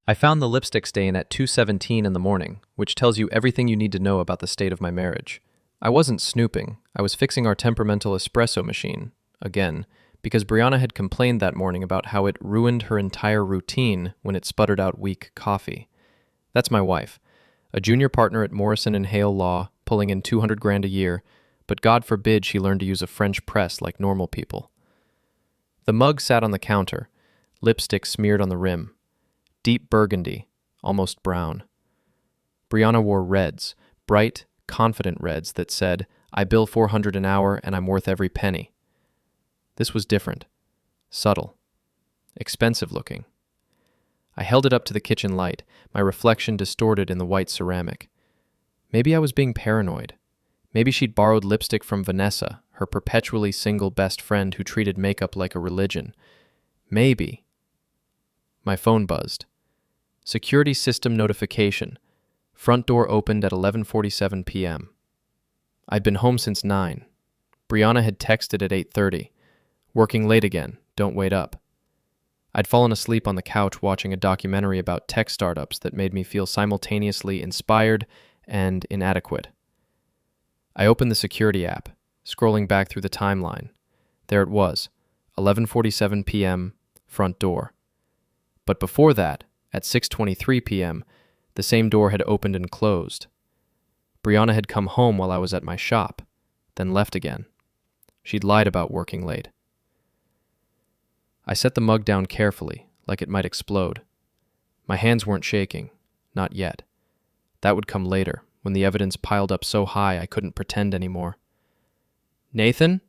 I found the lipstick stain at 2:17 in the morning, which tells you everything you need to know about the state of my marriage. I wasn't snooping. I was fixing our temperamental espresso machine, again, because Brianna had complained that morning about how it ruined her entire routine when it sputtered out weak coffee. That's my wife, a junior partner at Morrison and Hale Law, pulling in 200 grand a year, but God forbid she learned to use a French press like normal people. The mug sat on the counter, lipstick smeared on the rim. Deep burgundy, almost brown. Brianna wore reds, bright, confident reds that said, "I bill $400 an hour and I'm worth every penny." This was different, subtle, expensive looking. I held it up to the kitchen light, my reflection distorted in the white ceramic. Maybe I was being paranoid. Maybe she'd borrowed lipstick from Vanessa, her perpetually single best friend who treated makeup like a religion. Maybe. My phone buzzed. Security system notification. Front door opened at 11:47 p.m. I'd been home since 9. Brianna had texted at 8:30. Working late again, don't wait up. I'd fallen asleep on the couch watching a documentary about tech startups that made me feel simultaneously inspired and inadequate. I opened the security app, scrolling back through the timeline. There it was, 11:47 p.m., front door. But before that, at 6:23 p.m., the same door had opened and closed. Brianna had come home while I was at my shop, then left again. She'd lied about working late. I set the mug down carefully, like it might explode. My hands weren't shaking, not yet. That would come later, when the evidence piled up so high I couldn't pretend anymore. "Nathan?"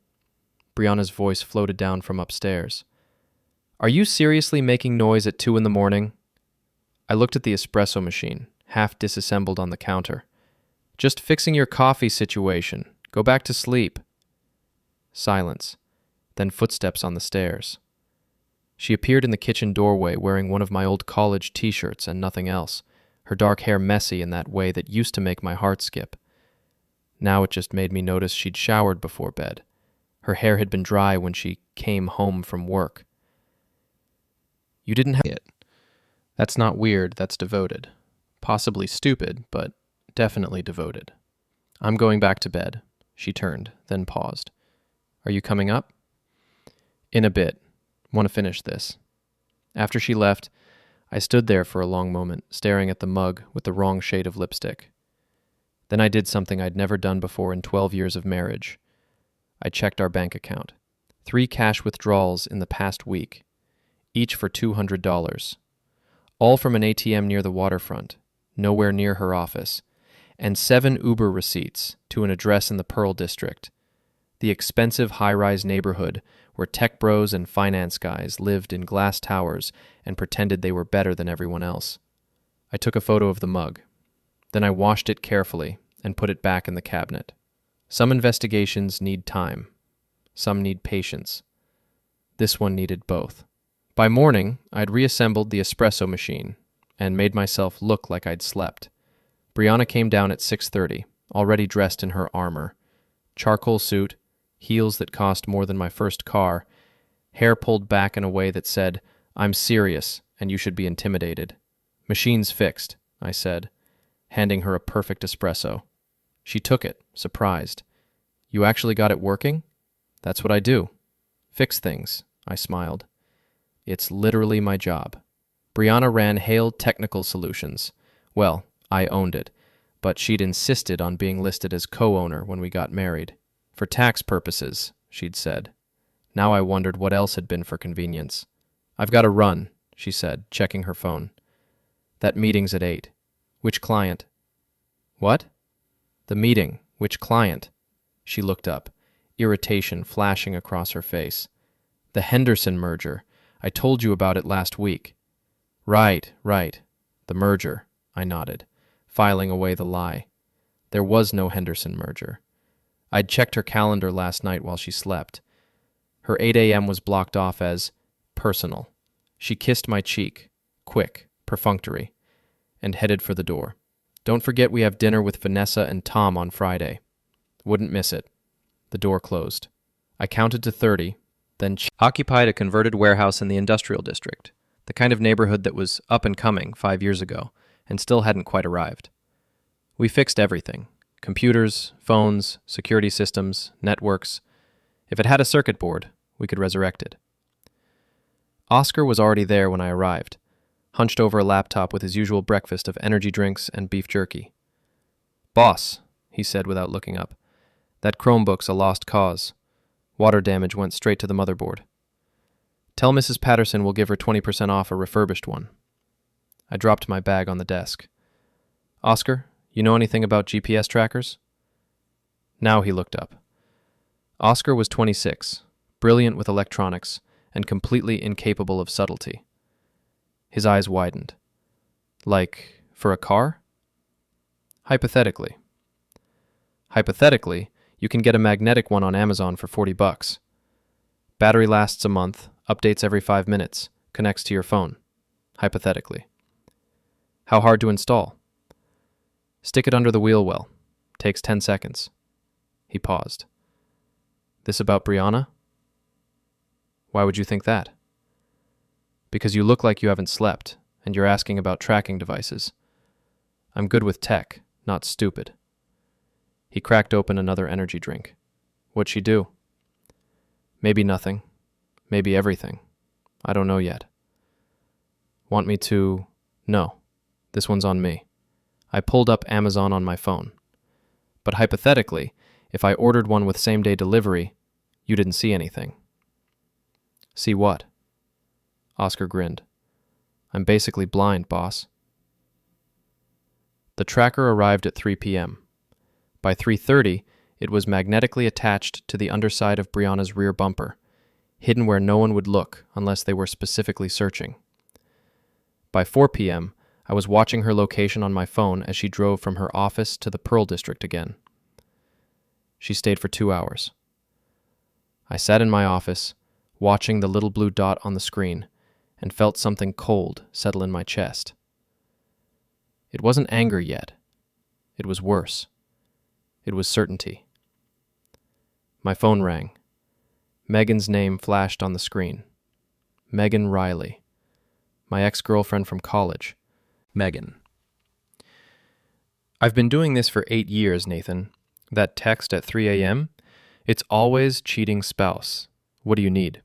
Brianna's voice floated down from upstairs. "Are you seriously making noise at 2 in the morning?" I looked at the espresso machine, half disassembled on the counter. "Just fixing your coffee situation. Go back to sleep." Silence, then footsteps on the stairs. She appeared in the kitchen doorway wearing one of my old college t-shirts and nothing else, her dark hair messy in that way that used to make my heart skip. Now it just made me notice she'd showered before bed. Her hair had been dry when she came home from work. "You didn't have it." That's not weird, that's devoted. Possibly stupid, but definitely devoted. "I'm going back to bed." She turned, then paused. "Are you coming up?" "In a bit. Want to finish this." After she left, I stood there for a long moment, staring at the mug with the wrong shade of lipstick. Then I did something I'd never done before in 12 years of marriage. I checked our bank account. 3 cash withdrawals in the past week, each for $200. All from an ATM near the waterfront, nowhere near her office, and 7 Uber receipts to an address in the Pearl District, the expensive high-rise neighborhood where tech bros and finance guys lived in glass towers and pretended they were better than everyone else. I took a photo of the mug. Then I washed it carefully and put it back in the cabinet. Some investigations need time. Some need patience. This one needed both. By morning, I'd reassembled the espresso machine and made myself look like I'd slept. Brianna came down at 6:30, already dressed in her armor. Charcoal suit, heels that cost more than my first car, hair pulled back in a way that said, "I'm serious and you should be intimidated." "Machine's fixed," I said, handing her a perfect espresso. She took it, surprised. "You actually got it working?" "That's what I do. Fix things," I smiled. "It's literally my job." Brianna ran Hale Technical Solutions. Well, I owned it, but she'd insisted on being listed as co-owner when we got married. "For tax purposes," she'd said. Now I wondered what else had been for convenience. "I've got to run," she said, checking her phone. "That meeting's at 8. "Which client?" "What?" "The meeting. Which client?" She looked up, irritation flashing across her face. "The Henderson merger. I told you about it last week." Right. The merger," I nodded, filing away the lie. There was no Henderson merger. I'd checked her calendar last night while she slept. Her 8 a.m. was blocked off as personal. She kissed my cheek, quick, perfunctory, and headed for the door. "Don't forget we have dinner with Vanessa and Tom on Friday." "Wouldn't miss it." The door closed. I counted to 30, then occupied a converted warehouse in the industrial district. the kind of neighborhood that was up and coming 5 years ago and still hadn't quite arrived. We fixed everything: computers, phones, security systems, networks. If it had a circuit board, we could resurrect it. Oscar was already there when I arrived, hunched over a laptop with his usual breakfast of energy drinks and beef jerky. "Boss," he said without looking up, "that Chromebook's a lost cause. Water damage went straight to the motherboard. Tell Mrs. Patterson we'll give her 20% off a refurbished one." I dropped my bag on the desk. "Oscar, you know anything about GPS trackers?" Now he looked up. Oscar was 26, brilliant with electronics, and completely incapable of subtlety. His eyes widened. "Like, for a car?" "Hypothetically." "Hypothetically, you can get a magnetic one on Amazon for $40. Battery lasts a month, updates every 5 minutes, connects to your phone. Hypothetically." "How hard to install?" "Stick it under the wheel well. Takes 10 seconds. He paused. "This about Brianna?" "Why would you think that?" "Because you look like you haven't slept, and you're asking about tracking devices. I'm good with tech, not stupid." He cracked open another energy drink. "What'd she do?" "Maybe nothing. Maybe everything. I don't know yet." "Want me to—" "No. This one's on me. I pulled up Amazon on my phone. But hypothetically, if I ordered one with same-day delivery, you didn't see anything." "See what?" Oscar grinned. "I'm basically blind, boss." The tracker arrived at 3 p.m. By 3:30, it was magnetically attached to the underside of Brianna's rear bumper, hidden where no one would look unless they were specifically searching. By 4 p.m., I was watching her location on my phone as she drove from her office to the Pearl District again. She stayed for 2 hours. I sat in my office, watching the little blue dot on the screen, and felt something cold settle in my chest. It wasn't anger yet. It was worse. It was certainty. My phone rang. Megan's name flashed on the screen. Megan Riley. My ex-girlfriend from college. Megan. "I've been doing this for 8 years, Nathan. That text at 3 a.m., it's always cheating spouse. What do you need?"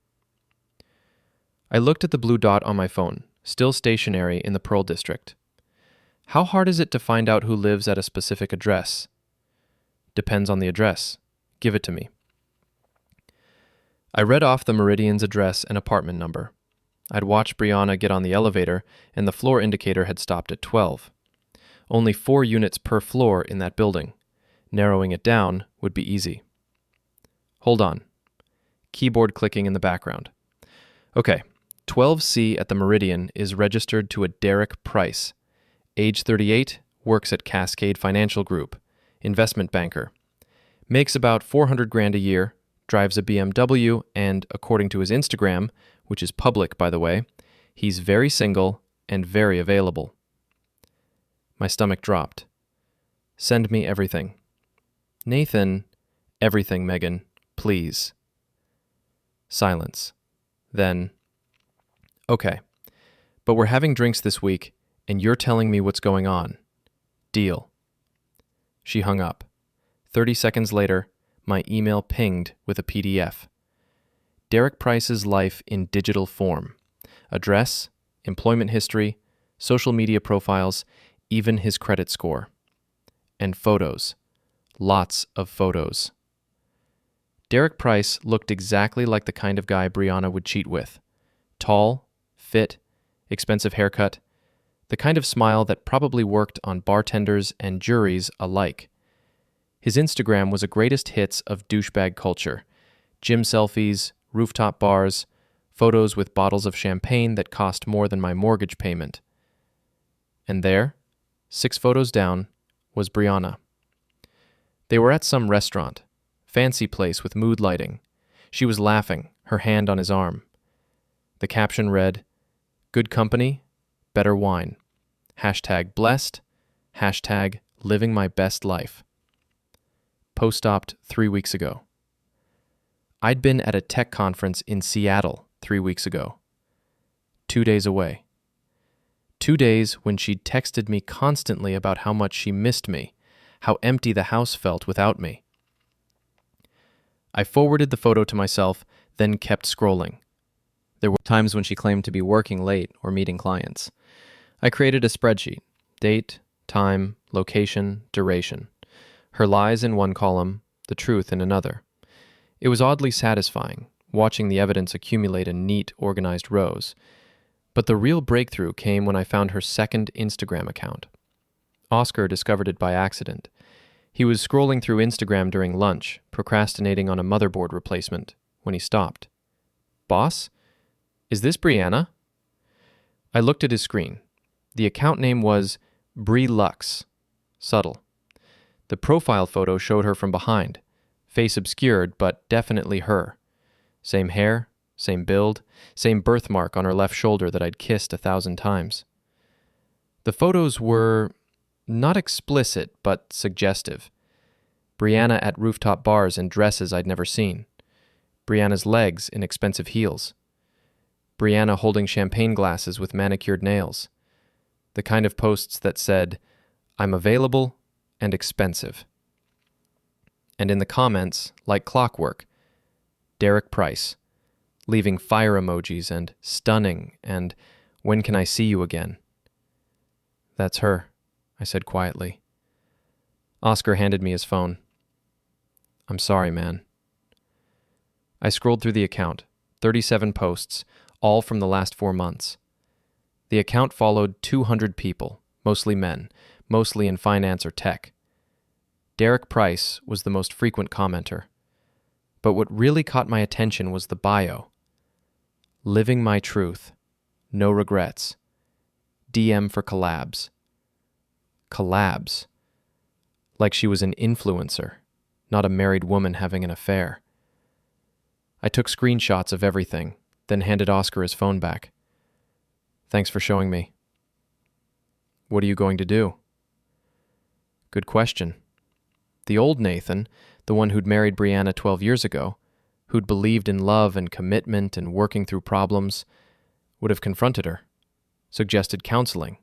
I looked at the blue dot on my phone, still stationary in the Pearl District. How hard is it to find out who lives at a specific address? Depends on the address. Give it to me. I read off the Meridian's address and apartment number. I'd watched Brianna get on the elevator, and the floor indicator had stopped at 12. Only 4 units per floor in that building. Narrowing it down would be easy. Hold on. Keyboard clicking in the background. Okay, 12C at the Meridian is registered to a Derek Price. Age 38, works at Cascade Financial Group, investment banker. Makes about $400,000 a year, drives a BMW, and according to his Instagram, which is public by the way, he's very single and very available. My stomach dropped. Send me everything. Nathan, everything, Megan, please. Silence. Then, okay, but we're having drinks this week, and you're telling me what's going on. Deal. She hung up. 30 seconds later, my email pinged with a PDF. Derek Price's life in digital form. Address, employment history, social media profiles, even his credit score. And photos. Lots of photos. Derek Price looked exactly like the kind of guy Brianna would cheat with. Tall, fit, expensive haircut, the kind of smile that probably worked on bartenders and juries alike. His Instagram was a greatest hits of douchebag culture. Gym selfies, rooftop bars, photos with bottles of champagne that cost more than my mortgage payment. And there, 6 photos down, was Brianna. They were at some restaurant, fancy place with mood lighting. She was laughing, her hand on his arm. The caption read, "Good company, better wine. Hashtag blessed, hashtag living my best life." Post-oped 3 weeks ago. I'd been at a tech conference in Seattle 3 weeks ago. 2 days away. 2 days when she'd texted me constantly about how much she missed me, how empty the house felt without me. I forwarded the photo to myself, then kept scrolling. There were times when she claimed to be working late or meeting clients. I created a spreadsheet: date, time, location, duration. Her lies in one column, the truth in another. It was oddly satisfying, watching the evidence accumulate in neat, organized rows. But the real breakthrough came when I found her second Instagram account. Oscar discovered it by accident. He was scrolling through Instagram during lunch, procrastinating on a motherboard replacement, when he stopped. "Boss? Is this Brianna?" I looked at his screen. The account name was Bri Lux. Subtle. The profile photo showed her from behind, face obscured, but definitely her. Same hair, same build, same birthmark on her left shoulder that I'd kissed 1,000 times. The photos were not explicit, but suggestive. Brianna at rooftop bars in dresses I'd never seen. Brianna's legs in expensive heels. Brianna holding champagne glasses with manicured nails. The kind of posts that said, "I'm available and expensive." And in the comments, like clockwork, Derek Price, leaving fire emojis and stunning and when can I see you again? "That's her," I said quietly. Oscar handed me his phone. "I'm sorry, man." I scrolled through the account, 37 posts, all from the last 4 months. The account followed 200 people, mostly men, mostly in finance or tech. Derek Price was the most frequent commenter. But what really caught my attention was the bio. "Living my truth. No regrets. DM for collabs." Collabs. Like she was an influencer, not a married woman having an affair. I took screenshots of everything, then handed Oscar his phone back. "Thanks for showing me." "What are you going to do?" Good question. The old Nathan, the one who'd married Brianna 12 years ago, who'd believed in love and commitment and working through problems, would have confronted her, suggested counseling,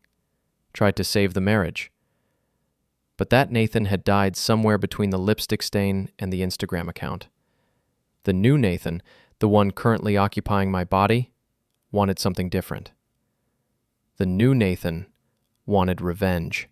tried to save the marriage. But that Nathan had died somewhere between the lipstick stain and the Instagram account. The new Nathan, the one currently occupying my body, wanted something different. The new Nathan wanted revenge.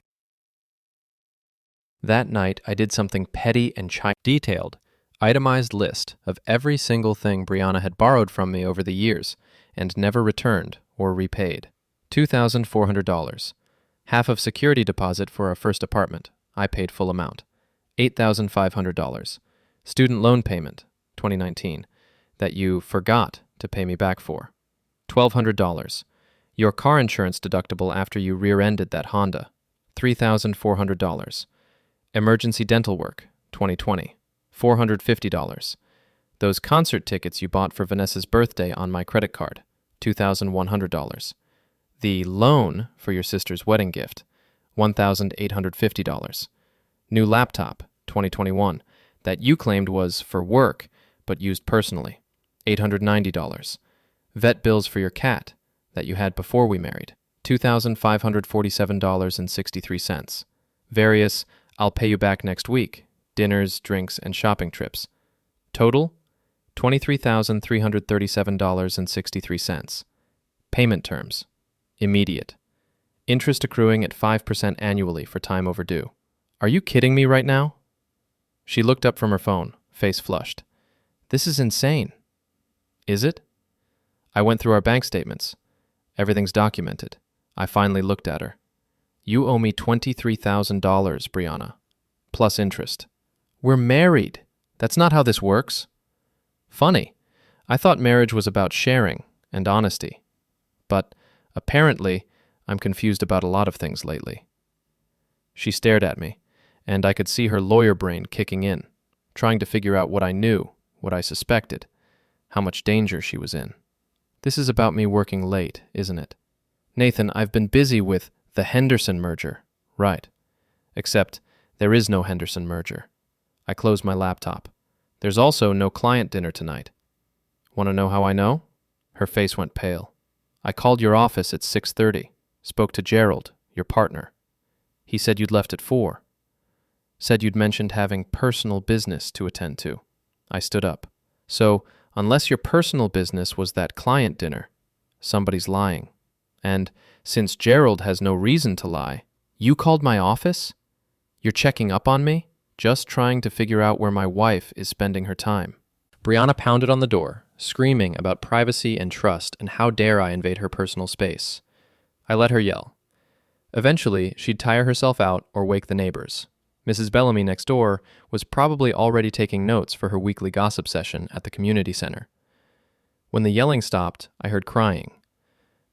That night, I did something petty and detailed, itemized list of every single thing Brianna had borrowed from me over the years and never returned or repaid. $2,400. Half of security deposit for our first apartment. I paid full amount. $8,500. Student loan payment, 2019, that you forgot to pay me back for. $1,200. Your car insurance deductible after you rear-ended that Honda. $3,400. Emergency dental work, 2020, $450. Those concert tickets you bought for Vanessa's birthday on my credit card, $2,100. The loan for your sister's wedding gift, $1,850. New laptop, 2021, that you claimed was for work but used personally, $890. Vet bills for your cat that you had before we married, $2,547.63. Various "I'll pay you back next week" dinners, drinks, and shopping trips. Total, $23,337.63. Payment terms, immediate. Interest accruing at 5% annually for time overdue. Are you kidding me right now? She looked up from her phone, face flushed. This is insane. Is it? I went through our bank statements. Everything's documented. I finally looked at her. You owe me $23,000, Brianna, plus interest. We're married. That's not how this works. Funny. I thought marriage was about sharing and honesty. But apparently, I'm confused about a lot of things lately. She stared at me, and I could see her lawyer brain kicking in, trying to figure out what I knew, what I suspected, how much danger she was in. This is about me working late, isn't it? Nathan, I've been busy with the Henderson merger. Right. Except there is no Henderson merger. I closed my laptop. There's also no client dinner tonight. Want to know how I know? Her face went pale. I called your office at 6:30. Spoke to Gerald, your partner. He said you'd left at 4. Said you'd mentioned having personal business to attend to. I stood up. So, unless your personal business was that client dinner, somebody's lying. And since Gerald has no reason to lie, you called my office? You're checking up on me? Just trying to figure out where my wife is spending her time. Brianna pounded on the door, screaming about privacy and trust and how dare I invade her personal space. I let her yell. Eventually, she'd tire herself out or wake the neighbors. Mrs. Bellamy next door was probably already taking notes for her weekly gossip session at the community center. When the yelling stopped, I heard crying.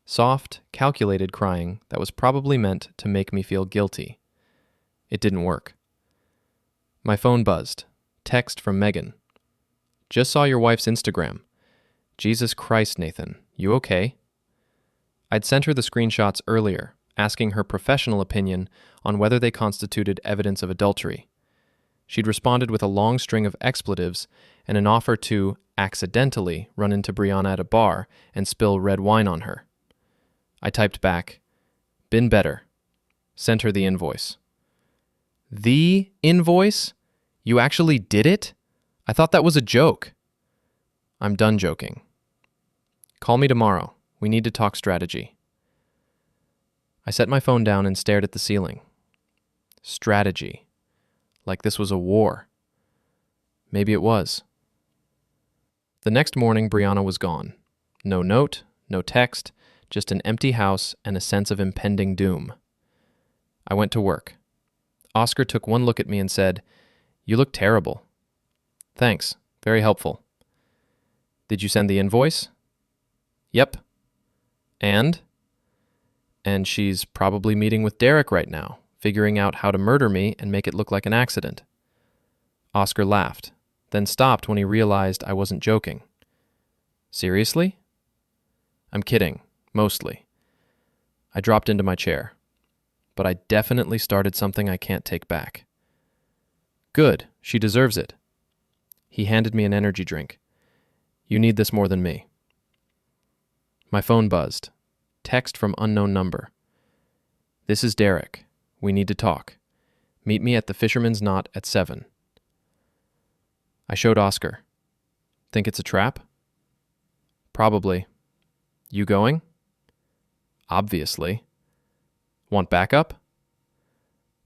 Soft, calculated crying that was probably meant to make me feel guilty. It didn't work. My phone buzzed. Text from Megan. Just saw your wife's Instagram. Jesus Christ, Nathan, you okay? I'd sent her the screenshots earlier, asking her professional opinion on whether they constituted evidence of adultery. She'd responded with a long string of expletives and an offer to accidentally run into Brianna at a bar and spill red wine on her. I typed back, been better. Sent her the invoice. The invoice? You actually did it? I thought that was a joke. I'm done joking. Call me tomorrow. We need to talk strategy. I set my phone down and stared at the ceiling. Strategy. Like this was a war. Maybe it was. The next morning, Brianna was gone. No note, no text, just an empty house and a sense of impending doom. I went to work. Oscar took one look at me and said, "You look terrible." "Thanks. Very helpful." "Did you send the invoice?" "Yep." And she's probably meeting with Derek right now, figuring out how to murder me and make it look like an accident. Oscar laughed, then stopped when he realized I wasn't joking. Seriously? I'm kidding, mostly. I dropped into my chair. But I definitely started something I can't take back. Good, she deserves it. He handed me an energy drink. You need this more than me. My phone buzzed. Text from unknown number. This is Derek. We need to talk. Meet me at the Fisherman's Knot at 7. I showed Oscar. Think it's a trap? Probably. You going? Obviously. Want backup?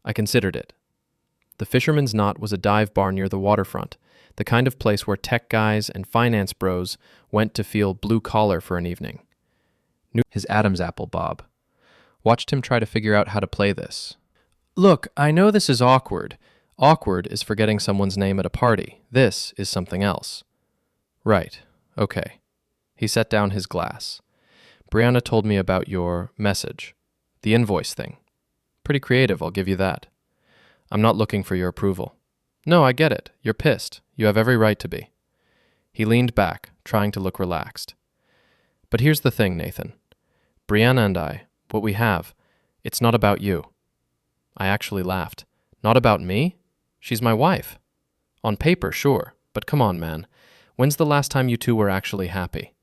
I considered it. The Fisherman's Knot was a dive bar near the waterfront, the kind of place where tech guys and finance bros went to feel blue collar for an evening. Knew his Adam's apple, Bob. Watched him try to figure out how to play this. Look, I know this is awkward. Awkward is forgetting someone's name at a party. This is something else. Right. Okay. He set down his glass. Brianna told me about your message. The invoice thing. Pretty creative, I'll give you that. I'm not looking for your approval. No, I get it. You're pissed. You have every right to be. He leaned back, trying to look relaxed. But here's the thing, Nathan. Brianna and I, what we have, it's not about you. I actually laughed. Not about me? She's my wife. On paper, sure, but come on, man. When's the last time you two were actually happy?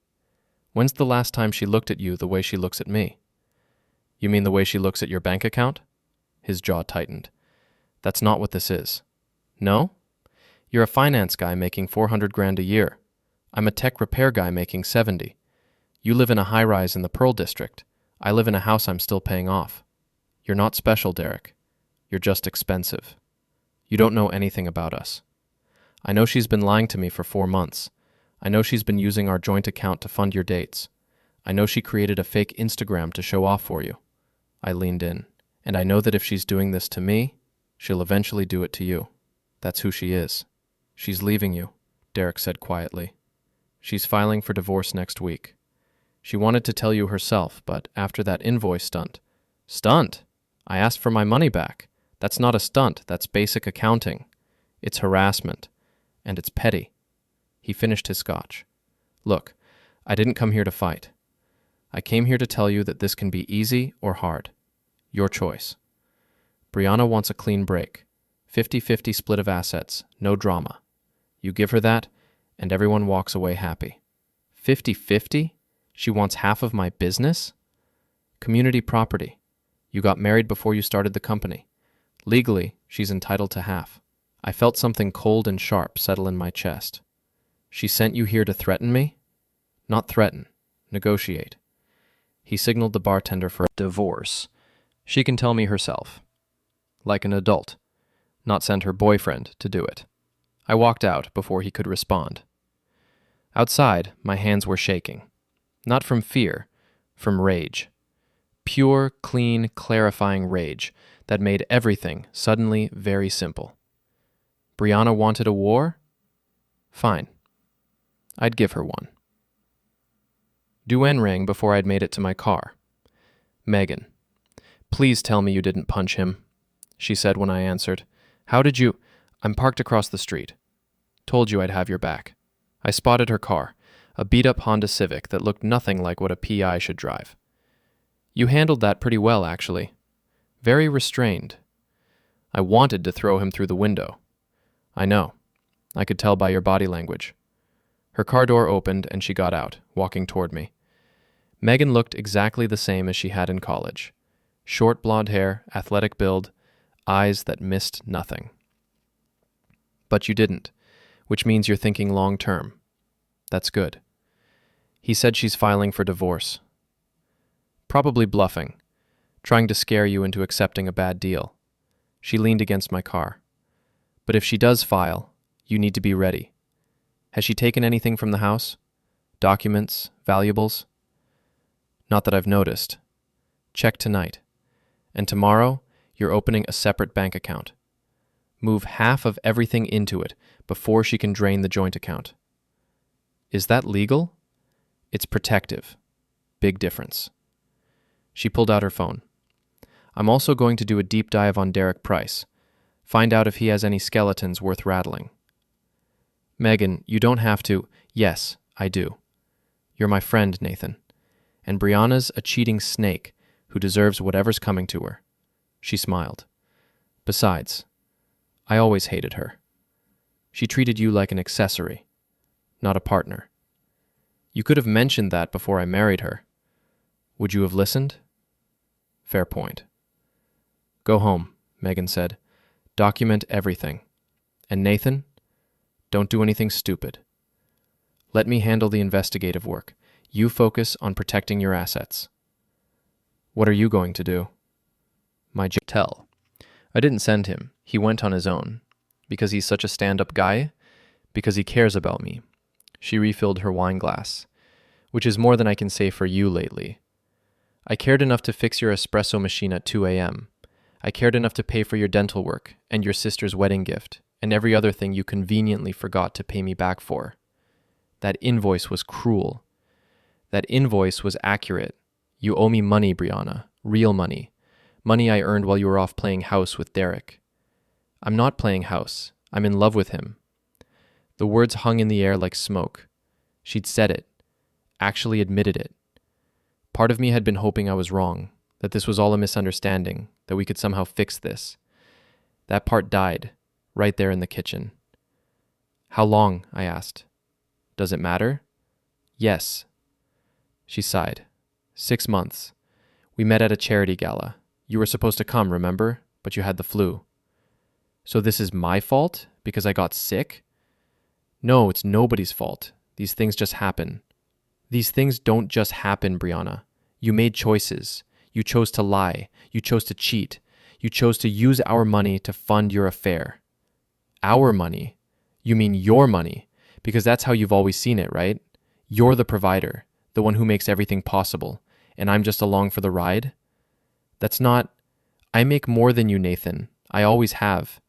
When's the last time she looked at you the way she looks at me? You mean the way she looks at your bank account? His jaw tightened. That's not what this is. No? You're a finance guy making $400,000 a year. I'm a tech repair guy making 70. You live in a high-rise in the Pearl District. I live in a house I'm still paying off. You're not special, Derek. You're just expensive. You don't know anything about us. I know she's been lying to me for 4 months. I know she's been using our joint account to fund your dates. I know she created a fake Instagram to show off for you. I leaned in. And I know that if she's doing this to me, she'll eventually do it to you. That's who she is. She's leaving you, Derek said quietly. She's filing for divorce next week. She wanted to tell you herself, but after that invoice stunt. Stunt? I asked for my money back. That's not a stunt, that's basic accounting. It's harassment. And it's petty. He finished his scotch. Look, I didn't come here to fight. I came here to tell you that this can be easy or hard. Your choice. Brianna wants a clean break. 50-50 split of assets, no drama. You give her that, and everyone walks away happy. 50-50? She wants half of my business? Community property. You got married before you started the company. Legally, she's entitled to half. I felt something cold and sharp settle in my chest. She sent you here to threaten me? Not threaten. Negotiate. He signaled the bartender for a divorce. She can tell me herself. Like an adult. Not send her boyfriend to do it. I walked out before he could respond. Outside, my hands were shaking. Not from fear, from rage. Pure, clean, clarifying rage that made everything suddenly very simple. Brianna wanted a war? Fine. I'd give her one. Duane rang before I'd made it to my car. Megan, please tell me you didn't punch him, she said when I answered. How did you? I'm parked across the street. Told you I'd have your back. I spotted her car, a beat-up Honda Civic that looked nothing like what a PI should drive. You handled that pretty well, actually. Very restrained. I wanted to throw him through the window. I know. I could tell by your body language. Her car door opened and she got out, walking toward me. Megan looked exactly the same as she had in college. Short blonde hair, athletic build, eyes that missed nothing. But you didn't, which means you're thinking long term. That's good. He said she's filing for divorce. Probably bluffing, trying to scare you into accepting a bad deal. She leaned against my car. But if she does file, you need to be ready. Has she taken anything from the house? Documents, valuables? Not that I've noticed. Check tonight. And tomorrow, you're opening a separate bank account. Move half of everything into it before she can drain the joint account. Is that legal? It's protective. Big difference. She pulled out her phone. I'm also going to do a deep dive on Derek Price. Find out if he has any skeletons worth rattling. Megan, you don't have to. Yes, I do. You're my friend, Nathan. And Brianna's a cheating snake who deserves whatever's coming to her. She smiled. Besides, I always hated her. She treated you like an accessory, not a partner. You could have mentioned that before I married her. Would you have listened? Fair point. Go home, Megan said. Document everything. And Nathan, don't do anything stupid. Let me handle the investigative work. You focus on protecting your assets. What are you going to do? My tell. I didn't send him. He went on his own. Because he's such a stand-up guy? Because he cares about me. She refilled her wine glass. Which is more than I can say for you lately. I cared enough to fix your espresso machine at 2 a.m. I cared enough to pay for your dental work and your sister's wedding gift and every other thing you conveniently forgot to pay me back for. That invoice was cruel. That invoice was accurate. You owe me money, Brianna. Real money. Money I earned while you were off playing house with Derek. I'm not playing house. I'm in love with him. The words hung in the air like smoke. She'd said it. Actually admitted it. Part of me had been hoping I was wrong, that this was all a misunderstanding, that we could somehow fix this. That part died, right there in the kitchen. How long? I asked. Does it matter? Yes. She sighed. 6 months. We met at a charity gala. You were supposed to come, remember? But you had the flu. So this is my fault? Because I got sick? No, it's nobody's fault. These things just happen. These things don't just happen, Brianna. You made choices. You chose to lie. You chose to cheat. You chose to use our money to fund your affair. Our money? You mean your money? Because that's how you've always seen it, right? You're the provider, the one who makes everything possible, and I'm just along for the ride? That's not... I make more than you, Nathan. I always have.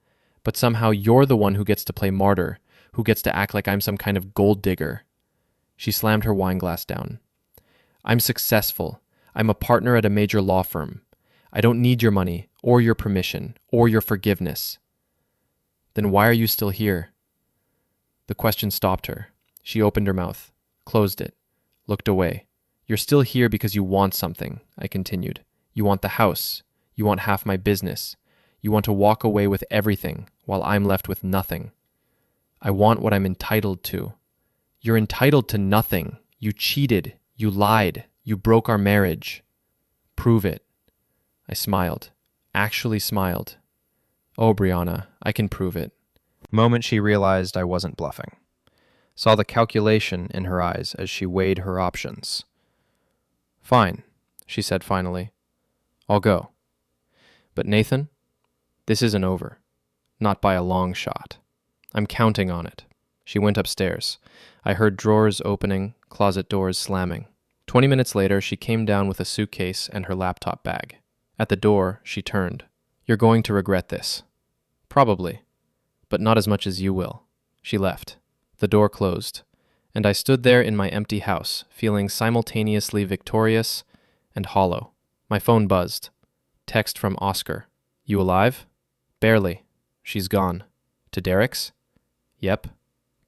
But somehow you're the one who gets to play martyr, who gets to act like I'm some kind of gold digger. She slammed her wine glass down. I'm successful. I'm a partner at a major law firm. I don't need your money, or your permission, or your forgiveness. Then why are you still here? The question stopped her. She opened her mouth, closed it, looked away. You're still here because you want something, I continued. You want the house. You want half my business. You want to walk away with everything while I'm left with nothing. I want what I'm entitled to. You're entitled to nothing. You cheated. You lied. You broke our marriage. Prove it. I smiled. Actually smiled. Oh, Brianna, I can prove it. Moment she realized I wasn't bluffing. Saw the calculation in her eyes as she weighed her options. Fine, she said finally. I'll go. But Nathan, this isn't over. Not by a long shot. I'm counting on it. She went upstairs. I heard drawers opening, closet doors slamming. 20 minutes later, she came down with a suitcase and her laptop bag. At the door, she turned. You're going to regret this. Probably. But not as much as you will. She left. The door closed. And I stood there in my empty house, feeling simultaneously victorious and hollow. My phone buzzed. Text from Oscar. You alive? Barely. She's gone. To Derek's? Yep.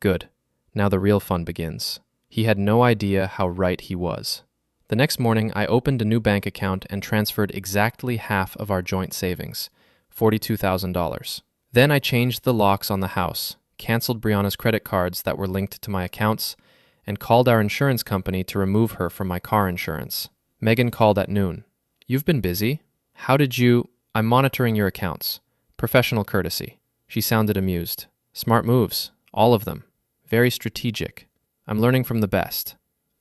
Good. Now the real fun begins. He had no idea how right he was. The next morning, I opened a new bank account and transferred exactly half of our joint savings, $42,000. Then I changed the locks on the house, canceled Brianna's credit cards that were linked to my accounts, and called our insurance company to remove her from my car insurance. Megan called at noon. You've been busy. How did you... I'm monitoring your accounts. Professional courtesy. She sounded amused. Smart moves. All of them. Very strategic. I'm learning from the best.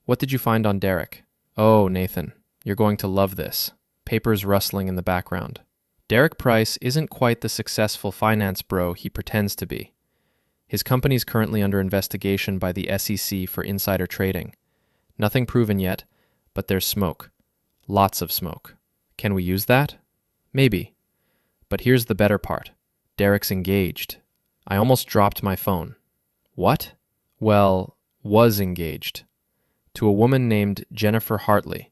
What did you find on Derek? Oh, Nathan, you're going to love this. Papers rustling in the background. Derek Price isn't quite the successful finance bro he pretends to be. His company's currently under investigation by the SEC for insider trading. Nothing proven yet, but there's smoke. Lots of smoke. Can we use that? Maybe. But here's the better part. Derek's engaged. I almost dropped my phone. What? Well, was engaged. To a woman named Jennifer Hartley,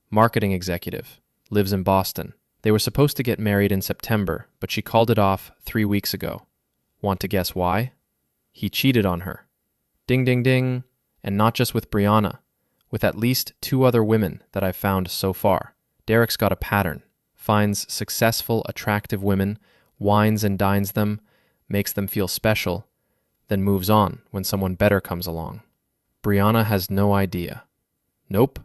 marketing executive, lives in Boston. They were supposed to get married in September, but she called it off 3 weeks ago. Want to guess why? He cheated on her. Ding, ding, ding. And not just with Brianna, with at least 2 other women that I've found so far. Derek's got a pattern. Finds successful, attractive women, wines and dines them, makes them feel special, then moves on when someone better comes along. Brianna has no idea. Nope.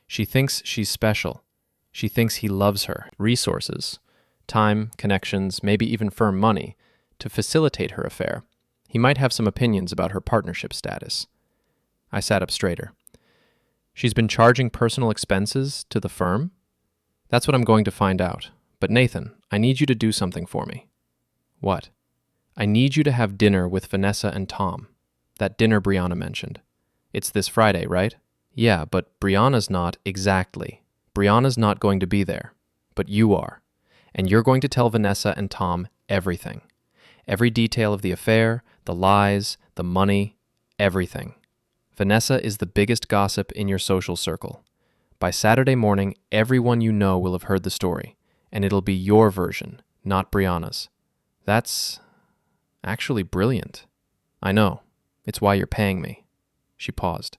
She thinks she's special. She thinks he loves her. Resources, time, connections, maybe even firm money to facilitate her affair. He might have some opinions about her partnership status. I sat up straighter. She's been charging personal expenses to the firm? That's what I'm going to find out. But Nathan, I need you to do something for me. What? I need you to have dinner with Vanessa and Tom. That dinner Brianna mentioned. It's this Friday, right? Yeah, but Brianna's not exactly. Brianna's not going to be there. But you are. And you're going to tell Vanessa and Tom everything. Every detail of the affair, the lies, the money, everything. Vanessa is the biggest gossip in your social circle. By Saturday morning, everyone you know will have heard the story, and it'll be your version, not Brianna's. That's actually brilliant. I know. It's why you're paying me. She paused.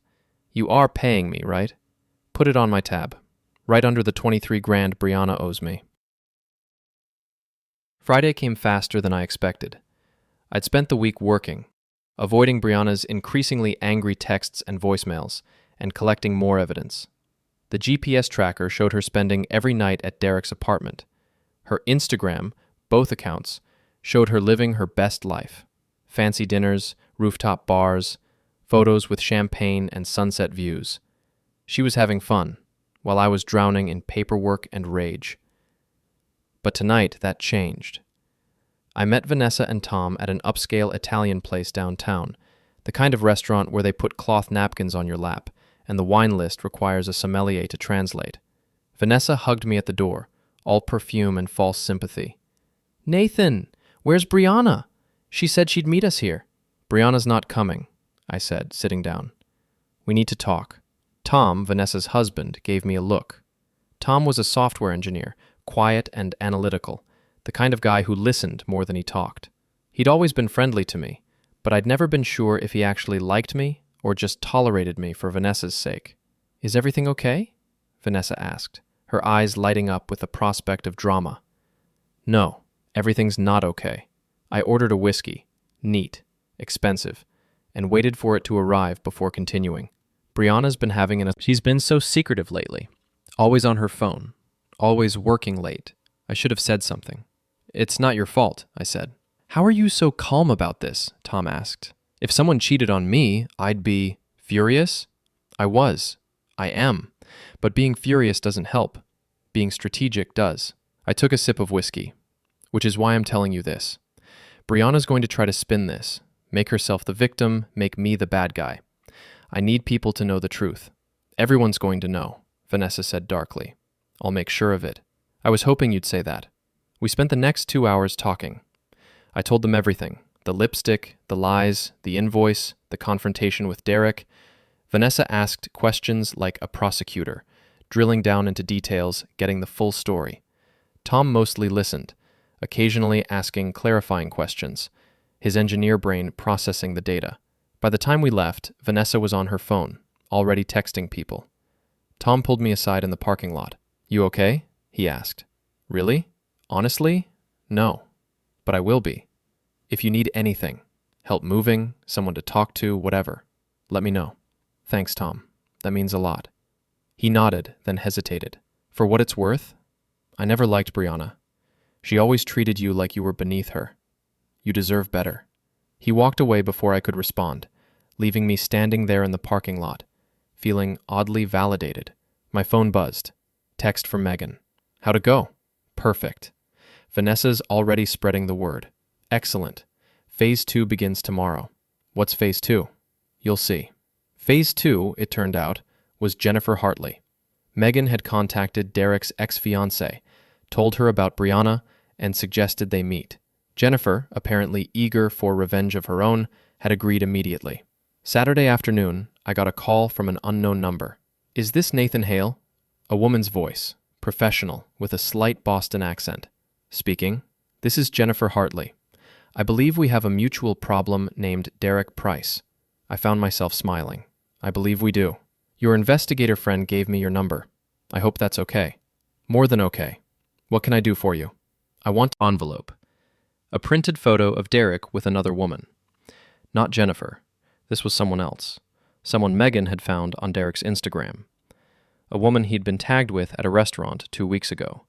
You are paying me, right? Put it on my tab, right under the 23 grand Brianna owes me. Friday came faster than I expected. I'd spent the week working, avoiding Brianna's increasingly angry texts and voicemails, and collecting more evidence. The GPS tracker showed her spending every night at Derek's apartment. Her Instagram, both accounts, showed her living her best life. Fancy dinners, rooftop bars, photos with champagne and sunset views. She was having fun, while I was drowning in paperwork and rage. But tonight, that changed. I met Vanessa and Tom at an upscale Italian place downtown, the kind of restaurant where they put cloth napkins on your lap, and the wine list requires a sommelier to translate. Vanessa hugged me at the door, all perfume and false sympathy. Nathan, where's Brianna? She said she'd meet us here. Brianna's not coming, I said, sitting down. We need to talk. Tom, Vanessa's husband, gave me a look. Tom was a software engineer, quiet and analytical, the kind of guy who listened more than he talked. He'd always been friendly to me, but I'd never been sure if he actually liked me or just tolerated me for Vanessa's sake. Is everything okay? Vanessa asked, her eyes lighting up with the prospect of drama. No, everything's not okay. I ordered a whiskey, neat, expensive, and waited for it to arrive before continuing. Brianna's been having She's been so secretive lately. Always on her phone. Always working late. I should have said something. It's not your fault, I said. How are you so calm about this? Tom asked. If someone cheated on me, I'd be furious? I was. I am. But being furious doesn't help. Being strategic does. I took a sip of whiskey, which is why I'm telling you this. Brianna's going to try to spin this, make herself the victim, make me the bad guy. I need people to know the truth. Everyone's going to know, Vanessa said darkly. I'll make sure of it. I was hoping you'd say that. We spent the next 2 hours talking. I told them everything. The lipstick, the lies, the invoice, the confrontation with Derek. Vanessa asked questions like a prosecutor, drilling down into details, getting the full story. Tom mostly listened, occasionally asking clarifying questions, his engineer brain processing the data. By the time we left, Vanessa was on her phone, already texting people. Tom pulled me aside in the parking lot. You okay? He asked. Really? Honestly? No. But I will be. If you need anything, help moving, someone to talk to, whatever, let me know. Thanks, Tom. That means a lot. He nodded, then hesitated. For what it's worth, I never liked Brianna. She always treated you like you were beneath her. You deserve better. He walked away before I could respond, leaving me standing there in the parking lot, feeling oddly validated. My phone buzzed. Text from Megan. How'd it go? Perfect. Vanessa's already spreading the word. Excellent. Phase 2 begins tomorrow. What's Phase 2? You'll see. Phase 2, it turned out, was Jennifer Hartley. Megan had contacted Derek's ex-fiancée, told her about Brianna, and suggested they meet. Jennifer, apparently eager for revenge of her own, had agreed immediately. Saturday afternoon, I got a call from an unknown number. Is this Nathan Hale? A woman's voice, professional, with a slight Boston accent. Speaking. This is Jennifer Hartley. I believe we have a mutual problem named Derek Price. I found myself smiling. I believe we do. Your investigator friend gave me your number. I hope that's okay. More than okay. What can I do for you? I want envelope. A printed photo of Derek with another woman. Not Jennifer. This was someone else. Someone Megan had found on Derek's Instagram. A woman he'd been tagged with at a restaurant 2 weeks ago.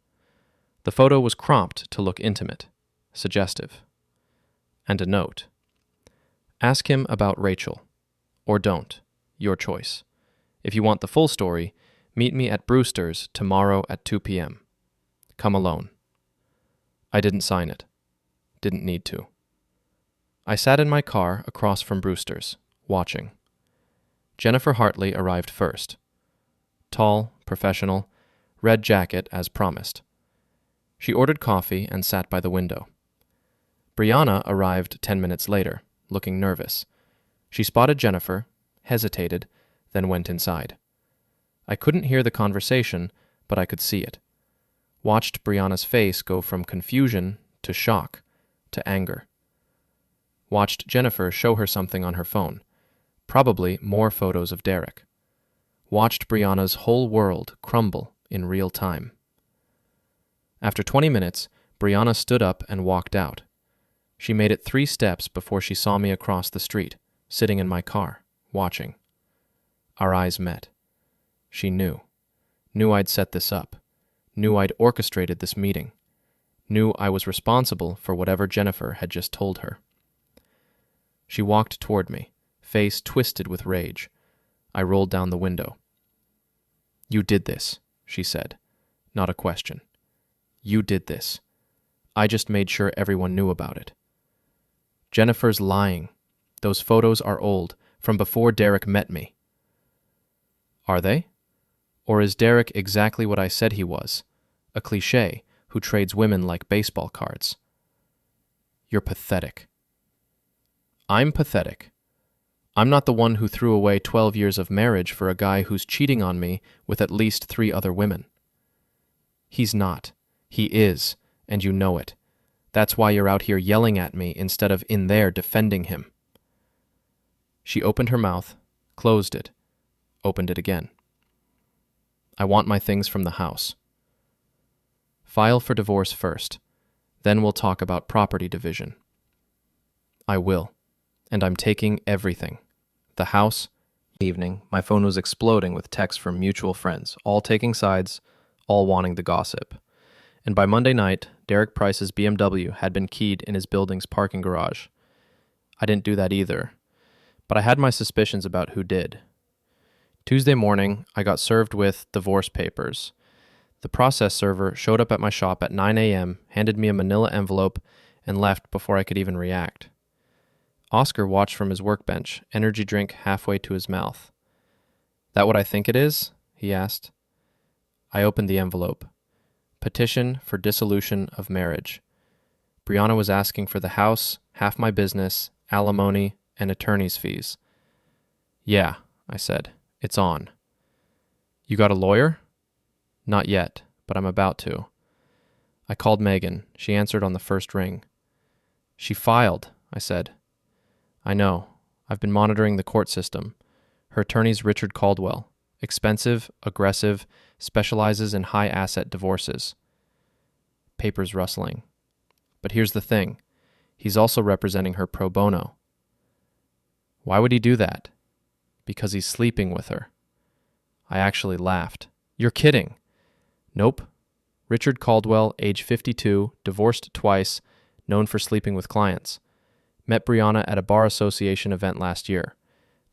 The photo was cropped to look intimate, suggestive. And a note. Ask him about Rachel. Or don't. Your choice. If you want the full story, meet me at Brewster's tomorrow at 2 p.m. Come alone. I didn't sign it. Didn't need to. I sat in my car across from Brewster's, watching. Jennifer Hartley arrived first. Tall, professional, red jacket as promised. She ordered coffee and sat by the window. Brianna arrived 10 minutes later, looking nervous. She spotted Jennifer, hesitated, then went inside. I couldn't hear the conversation, but I could see it. Watched Brianna's face go from confusion to shock to anger. Watched Jennifer show her something on her phone, probably more photos of Derek. Watched Brianna's whole world crumble in real time. After 20 minutes, Brianna stood up and walked out. She made it 3 steps before she saw me across the street, sitting in my car, watching. Our eyes met. She knew I'd set this up. Knew I'd orchestrated this meeting. Knew I was responsible for whatever Jennifer had just told her. She walked toward me, face twisted with rage. I rolled down the window. You did this, she said. Not a question. You did this. I just made sure everyone knew about it. Jennifer's lying. Those photos are old, from before Derek met me. Are they? Or is Derek exactly what I said he was? A cliché who trades women like baseball cards. You're pathetic. I'm pathetic. I'm not the one who threw away 12 years of marriage for a guy who's cheating on me with at least 3 other women. He's not. He is, and you know it. That's why you're out here yelling at me instead of in there defending him. She opened her mouth, closed it, opened it again. I want my things from the house. File for divorce first, then we'll talk about property division. I will, and I'm taking everything. The house, Evening, my phone was exploding with texts from mutual friends, all taking sides, all wanting the gossip. And by Monday night, Derek Price's BMW had been keyed in his building's parking garage. I didn't do that either, but I had my suspicions about who did. Tuesday morning, I got served with divorce papers. The process server showed up at my shop at 9 a.m., handed me a manila envelope, and left before I could even react. Oscar watched from his workbench, energy drink halfway to his mouth. "That what I think it is?" he asked. I opened the envelope. Petition for dissolution of marriage. Brianna was asking for the house, half my business, alimony, and attorney's fees. "Yeah," I said. "It's on." "You got a lawyer?" "Not yet, but I'm about to." I called Megan. She answered on the first ring. "She filed," I said. "I know. I've been monitoring the court system. Her attorney's Richard Caldwell. Expensive, aggressive, specializes in high-asset divorces." Papers rustling. "But here's the thing. He's also representing her pro bono." "Why would he do that?" "Because he's sleeping with her." I actually laughed. "You're kidding." "Nope. Richard Caldwell, age 52, divorced twice, known for sleeping with clients. Met Brianna at a bar association event last year.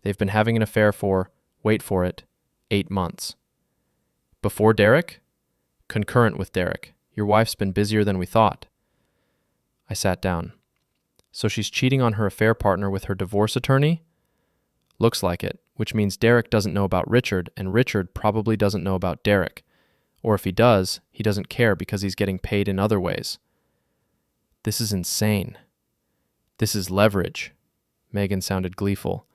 They've been having an affair for, wait for it, 8 months. Before Derek? Concurrent with Derek. Your wife's been busier than we thought." I sat down. "So she's cheating on her affair partner with her divorce attorney?" "Looks like it, which means Derek doesn't know about Richard, and Richard probably doesn't know about Derek. Or if he does, he doesn't care because he's getting paid in other ways." "This is insane." "This is leverage." Megan sounded gleeful.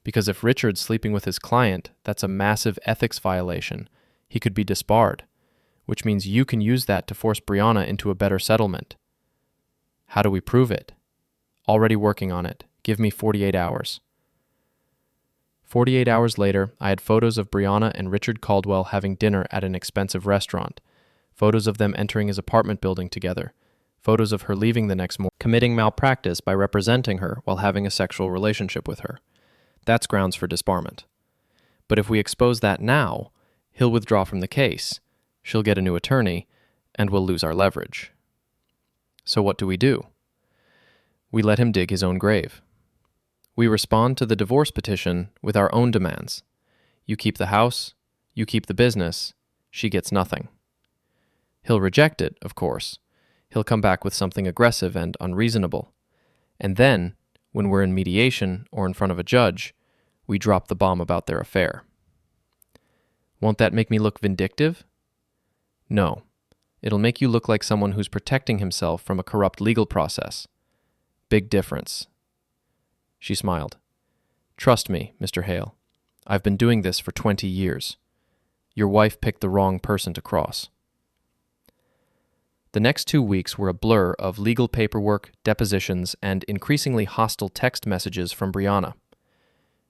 "Because if Richard's sleeping with his client, that's a massive ethics violation. He could be disbarred, which means you can use that to force Brianna into a better settlement." "How do we prove it?" "Already working on it. Give me 48 hours. 48 hours later, I had photos of Brianna and Richard Caldwell having dinner at an expensive restaurant, photos of them entering his apartment building together, photos of her leaving the next morning, committing malpractice by representing her while having a sexual relationship with her. That's grounds for disbarment. But if we expose that now, he'll withdraw from the case, she'll get a new attorney, and we'll lose our leverage. So what do? We let him dig his own grave. We respond to the divorce petition with our own demands. You keep the house, you keep the business, she gets nothing. He'll reject it, of course. He'll come back with something aggressive and unreasonable. And then, when we're in mediation or in front of a judge, we drop the bomb about their affair. Won't that make me look vindictive? No. It'll make you look like someone who's protecting himself from a corrupt legal process. Big difference. She smiled. "Trust me, Mr. Hale. I've been doing this for 20 years. Your wife picked the wrong person to cross." The next 2 weeks were a blur of legal paperwork, depositions, and increasingly hostile text messages from Brianna.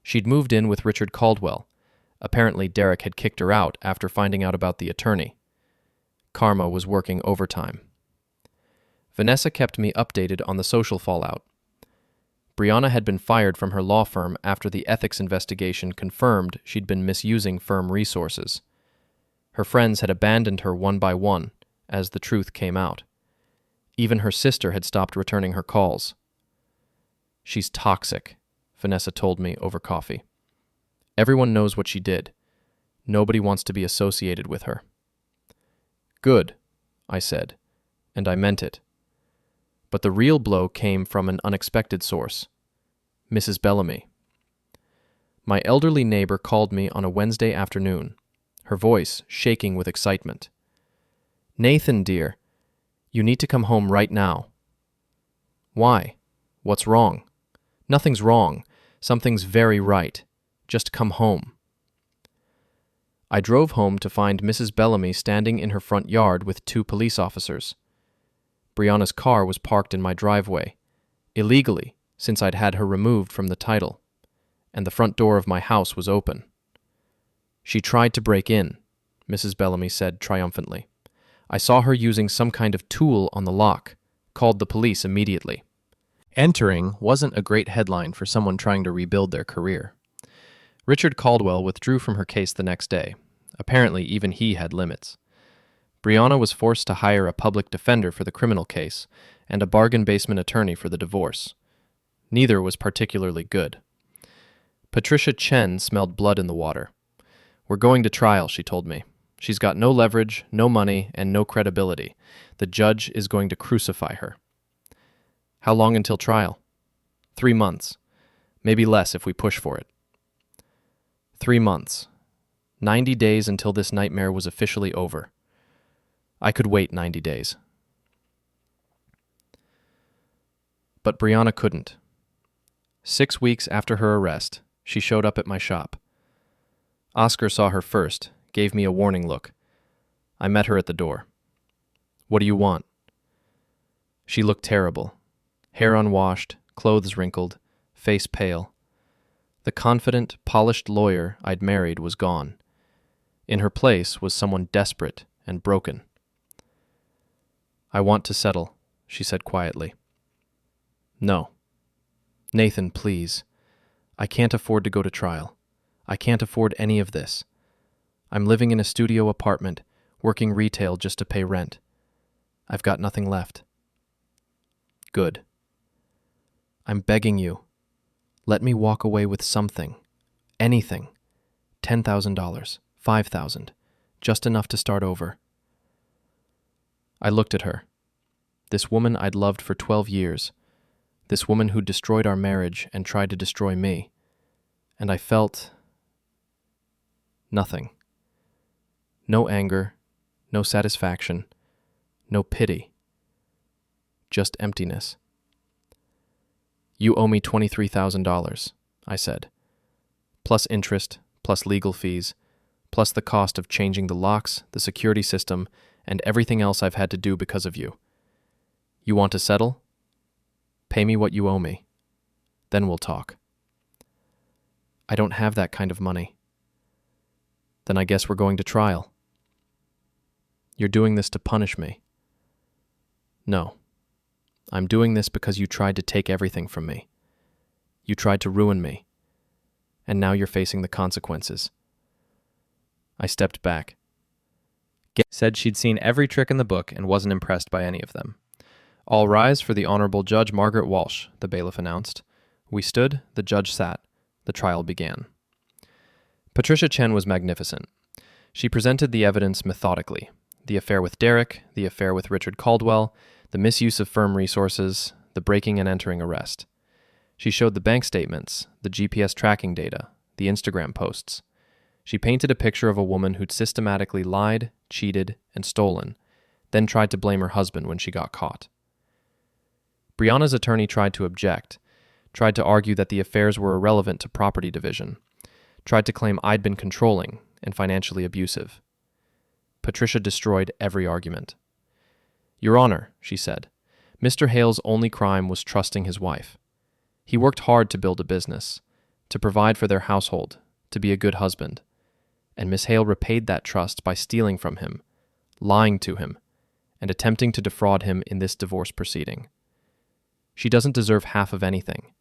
She'd moved in with Richard Caldwell. Apparently, Derek had kicked her out after finding out about the attorney. Karma was working overtime. Vanessa kept me updated on the social fallout. Brianna had been fired from her law firm after the ethics investigation confirmed she'd been misusing firm resources. Her friends had abandoned her one by one as the truth came out. Even her sister had stopped returning her calls. "She's toxic," Vanessa told me over coffee. "Everyone knows what she did. Nobody wants to be associated with her." "Good," I said, and I meant it. But the real blow came from an unexpected source. Mrs. Bellamy. My elderly neighbor called me on a Wednesday afternoon, her voice shaking with excitement. "Nathan, dear, you need to come home right now." "Why? What's wrong?" "Nothing's wrong. Something's very right. Just come home." I drove home to find Mrs. Bellamy standing in her front yard with 2 police officers. Brianna's car was parked in my driveway, illegally, since I'd had her removed from the title, and the front door of my house was open. "She tried to break in," Mrs. Bellamy said triumphantly. "I saw her using some kind of tool on the lock, called the police immediately." Entering wasn't a great headline for someone trying to rebuild their career. Richard Caldwell withdrew from her case the next day. Apparently, even he had limits. Brianna was forced to hire a public defender for the criminal case and a bargain basement attorney for the divorce. Neither was particularly good. Patricia Chen smelled blood in the water. "We're going to trial," she told me. "She's got no leverage, no money, and no credibility. The judge is going to crucify her." "How long until trial?" 3 months. Maybe less if we push for it. 3 months. 90 days until this nightmare was officially over. I could wait 90 days. But Brianna couldn't. 6 weeks after her arrest, she showed up at my shop. Oscar saw her first, gave me a warning look. I met her at the door. "What do you want?" She looked terrible. Hair unwashed, clothes wrinkled, face pale. The confident, polished lawyer I'd married was gone. In her place was someone desperate and broken. "I want to settle," she said quietly. "No. Nathan, please. I can't afford to go to trial. I can't afford any of this. I'm living in a studio apartment, working retail just to pay rent. I've got nothing left." "Good. I'm begging you. Let me walk away with something. Anything. $10,000, $5,000, just enough to start over." I looked at her. This woman I'd loved for 12 years. This woman who destroyed our marriage and tried to destroy me. And I felt nothing. No anger, no satisfaction, no pity. Just emptiness. "You owe me $23,000, I said. Plus interest, plus legal fees, plus the cost of changing the locks, the security system, and everything else I've had to do because of you. You want to settle? Pay me what you owe me. Then we'll talk." "I don't have that kind of money." "Then I guess we're going to trial." "You're doing this to punish me." "No. I'm doing this because you tried to take everything from me. You tried to ruin me. And now you're facing the consequences." I stepped back. Said she'd seen every trick in the book and wasn't impressed by any of them. "All rise for the Honorable Judge Margaret Walsh," the bailiff announced. We stood, the judge sat. The trial began. Patricia Chen was magnificent. She presented the evidence methodically. The affair with Derek, the affair with Richard Caldwell, the misuse of firm resources, the breaking and entering arrest. She showed the bank statements, the GPS tracking data, the Instagram posts. She painted a picture of a woman who'd systematically lied, cheated, and stolen, then tried to blame her husband when she got caught. Brianna's attorney tried to object, tried to argue that the affairs were irrelevant to property division, tried to claim I'd been controlling and financially abusive. Patricia destroyed every argument. "Your Honor," she said, "Mr. Hale's only crime was trusting his wife. He worked hard to build a business, to provide for their household, to be a good husband. And Miss Hale repaid that trust by stealing from him, lying to him, and attempting to defraud him in this divorce proceeding. She doesn't deserve half of anything.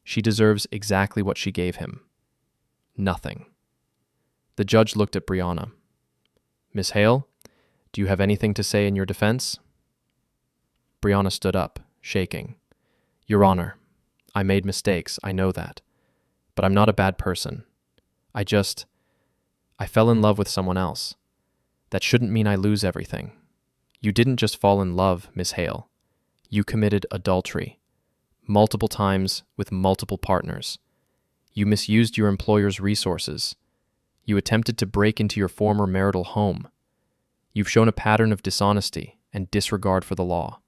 She deserves exactly what she gave him. Nothing." The judge looked at Brianna. "Miss Hale, do you have anything to say in your defense?" Brianna stood up, shaking. "Your Honor, I made mistakes, I know that. But I'm not a bad person. I fell in love with someone else. That shouldn't mean I lose everything. You didn't just fall in love, Miss Hale. You committed adultery. Multiple times with multiple partners. You misused your employer's resources. You attempted to break into your former marital home. You've shown a pattern of dishonesty and disregard for the law."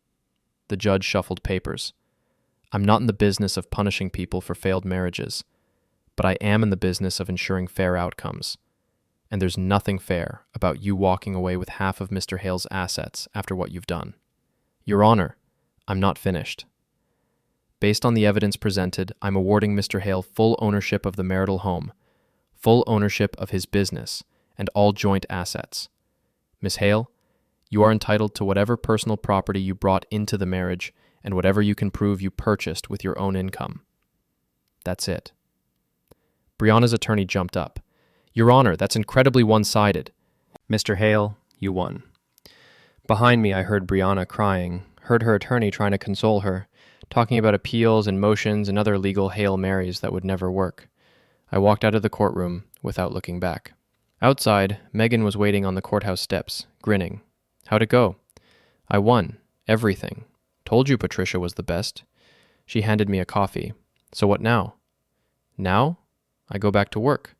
The judge shuffled papers. "I'm not in the business of punishing people for failed marriages, but I am in the business of ensuring fair outcomes. And there's nothing fair about you walking away with half of Mr. Hale's assets after what you've done. Your Honor, I'm not finished. Based on the evidence presented, I'm awarding Mr. Hale full ownership of the marital home, full ownership of his business, and all joint assets. Miss Hale, you are entitled to whatever personal property you brought into the marriage and whatever you can prove you purchased with your own income. That's it." Brianna's attorney jumped up. "Your Honor, that's incredibly one-sided." Mr. Hale, you won. Behind me, I heard Brianna crying, heard her attorney trying to console her, talking about appeals and motions and other legal Hail Marys that would never work. I walked out of the courtroom without looking back. Outside, Megan was waiting on the courthouse steps, grinning. "How'd it go?" "I won. Everything. Told you Patricia was the best." She handed me a coffee. "So what now?" "Now? I go back to work.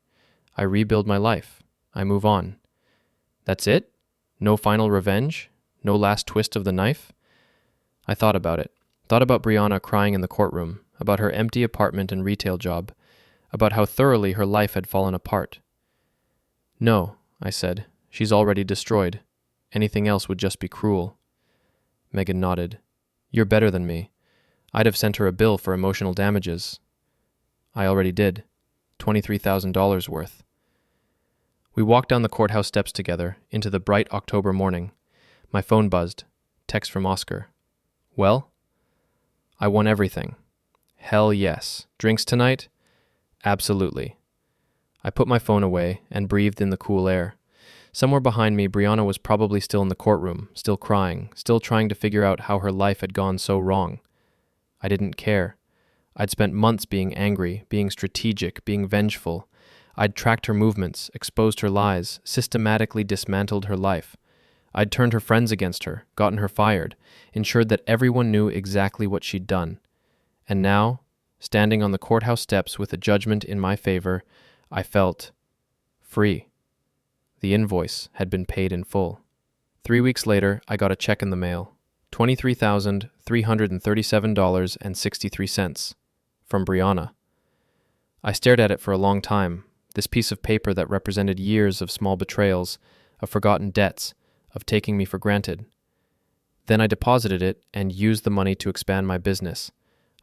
I rebuild my life. I move on." "That's it? No final revenge? No last twist of the knife?" I thought about it. Thought about Brianna crying in the courtroom, about her empty apartment and retail job, about how thoroughly her life had fallen apart. "No," I said. "She's already destroyed. Anything else would just be cruel." Megan nodded. "You're better than me. I'd have sent her a bill for emotional damages." "I already did. $23,000 worth." We walked down the courthouse steps together into the bright October morning. My phone buzzed. Text from Oscar. "Well?" "I won everything." "Hell yes. Drinks tonight?" "Absolutely." I put my phone away and breathed in the cool air. Somewhere behind me, Brianna was probably still in the courtroom, still crying, still trying to figure out how her life had gone so wrong. I didn't care. I'd spent months being angry, being strategic, being vengeful. I'd tracked her movements, exposed her lies, systematically dismantled her life. I'd turned her friends against her, gotten her fired, ensured that everyone knew exactly what she'd done. And now, standing on the courthouse steps with a judgment in my favor, I felt free. The invoice had been paid in full. 3 weeks later, I got a check in the mail. $23,337.63 from Brianna. I stared at it for a long time, this piece of paper that represented years of small betrayals, of forgotten debts, of taking me for granted. Then I deposited it and used the money to expand my business,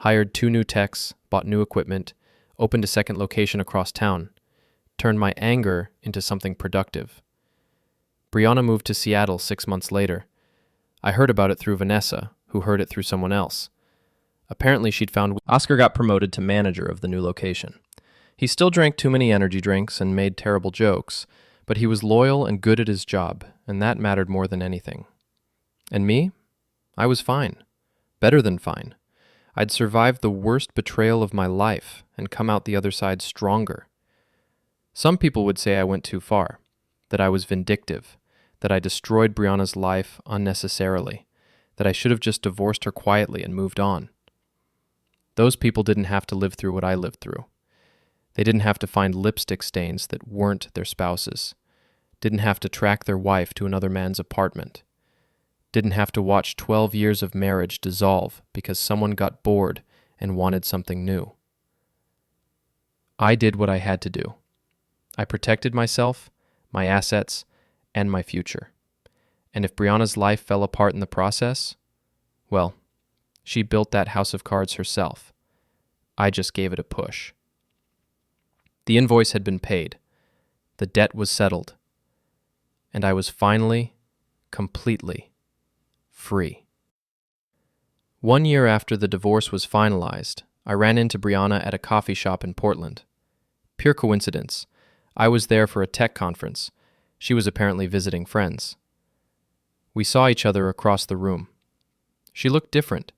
hired 2 new techs, bought new equipment, opened a second location across town, turned my anger into something productive. Brianna moved to Seattle 6 months later. I heard about it through Vanessa, who heard it through someone else. Apparently she'd found Oscar got promoted to manager of the new location. He still drank too many energy drinks and made terrible jokes, but he was loyal and good at his job, and that mattered more than anything. And me? I was fine. Better than fine. I'd survived the worst betrayal of my life and come out the other side stronger. Some people would say I went too far, that I was vindictive, that I destroyed Brianna's life unnecessarily, that I should have just divorced her quietly and moved on. Those people didn't have to live through what I lived through. They didn't have to find lipstick stains that weren't their spouse's, didn't have to track their wife to another man's apartment, didn't have to watch 12 years of marriage dissolve because someone got bored and wanted something new. I did what I had to do. I protected myself, my assets, and my future. And if Brianna's life fell apart in the process, well, she built that house of cards herself. I just gave it a push. The invoice had been paid. The debt was settled. And I was finally, completely free. 1 year after the divorce was finalized, I ran into Brianna at a coffee shop in Portland. Pure coincidence. I was there for a tech conference. She was apparently visiting friends. We saw each other across the room. She looked different.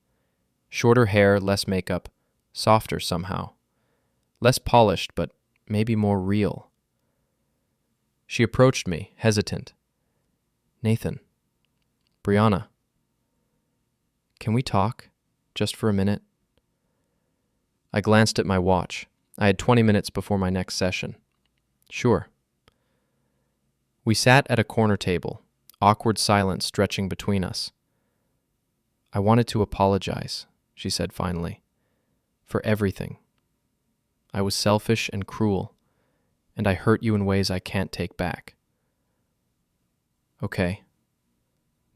Shorter hair, less makeup, softer somehow. Less polished, but maybe more real. She approached me, hesitant. "Nathan. Brianna. Can we talk? Just for a minute?" I glanced at my watch. I had 20 minutes before my next session. "Sure." We sat at a corner table, awkward silence stretching between us. "I wanted to apologize," she said finally, "for everything. I was selfish and cruel, and I hurt you in ways I can't take back." "Okay.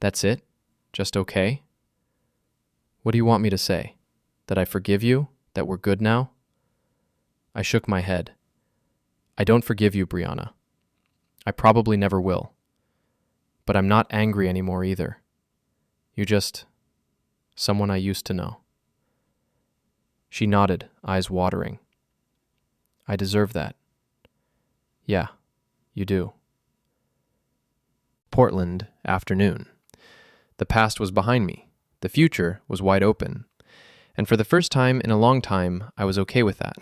That's it? Just okay? What do you want me to say? That I forgive you? That we're good now?" I shook my head. "I don't forgive you, Brianna. I probably never will. But I'm not angry anymore either. You're just someone I used to know." She nodded, eyes watering. I deserve that. Yeah, you do. Portland, afternoon. The past was behind me. The future was wide open. And for the first time in a long time, I was okay with that.